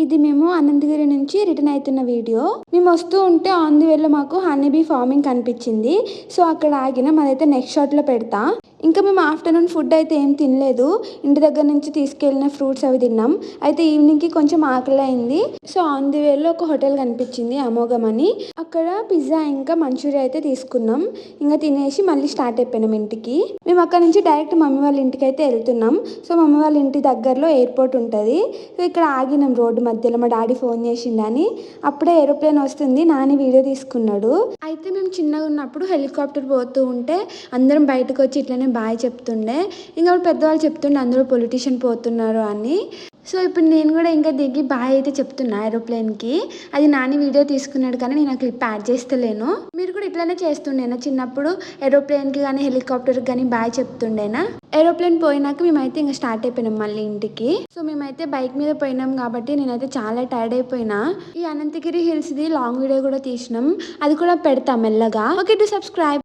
ఇది మేము అనంతగిరి నుంచి రిటర్న్ అవుతున్న వీడియో. మేము వస్తూ ఉంటే ఆన్ ది వేలో మాకు హనీబీ ఫార్మింగ్ కనిపించింది. సో అక్కడ ఆగినాం. అదైతే నెక్స్ట్ షాట్లో పెడతా. ఇంకా మేము ఆఫ్టర్నూన్ ఫుడ్ అయితే ఏం తినలేదు. ఇంటి దగ్గర నుంచి తీసుకెళ్ళిన ఫ్రూట్స్ అవి తిన్నాం. అయితే ఈవినింగ్కి కొంచెం ఆకలి అయింది. సో ఆన్ ది వేలో ఒక హోటల్ కనిపించింది అమోఘం అని. అక్కడ పిజ్జా ఇంకా మంచూరియా అయితే తీసుకున్నాం. ఇంకా తినేసి మళ్ళీ స్టార్ట్ అయిపోయినాం ఇంటికి. మేము అక్కడ నుంచి డైరెక్ట్ మమ్మీ వాళ్ళ ఇంటికి అయితే వెళ్తున్నాం. సో మమ్మీ వాళ్ళ ఇంటి దగ్గరలో ఎయిర్పోర్ట్ ఉంటుంది. సో ఇక్కడ ఆగినాం రోడ్డు మధ్యలో. మా డాడీ ఫోన్ చేసిండని. అప్పుడే ఏరోప్లేన్ వస్తుంది. నాని వీడియో తీసుకున్నాడు. అయితే మేము చిన్నగా ఉన్నప్పుడు హెలికాప్టర్ పోతూ ఉంటే అందరం బయటకు వచ్చి ఇట్లనే బాయ్ చెప్తుండే. ఇంకా పెద్దవాళ్ళు చెప్తుండే అందరూ పొలిటీషియన్ పోతున్నారు అని. సో ఇప్పుడు నేను కూడా ఇంకా దిగి బాయ్ అయితే చెప్తున్నా ఏరోప్లేన్కి. అది నాని వీడియో తీసుకున్నాడు కానీ నేను ఆ క్లిప్ యాడ్ చేస్తలేను. మీరు కూడా ఇట్లానే చేస్తుండేనా చిన్నప్పుడు? ఏరోప్లేన్కి కానీ హెలికాప్టర్కి కానీ బాయ్ చెప్తుండేనా? ఏరోప్లేన్ పోయినాక మేమైతే ఇంకా స్టార్ట్ అయిపోయినాం మళ్ళీ ఇంటికి. సో మేమైతే బైక్ మీద పోయినాం కాబట్టి నేనైతే చాలా టైర్డ్ అయిపోయినా. ఈ అనంతగిరి హిల్స్ది లాంగ్ వీడియో కూడా తీసినాం. అది కూడా పెడతాం మెల్లగా. Okay to subscribe.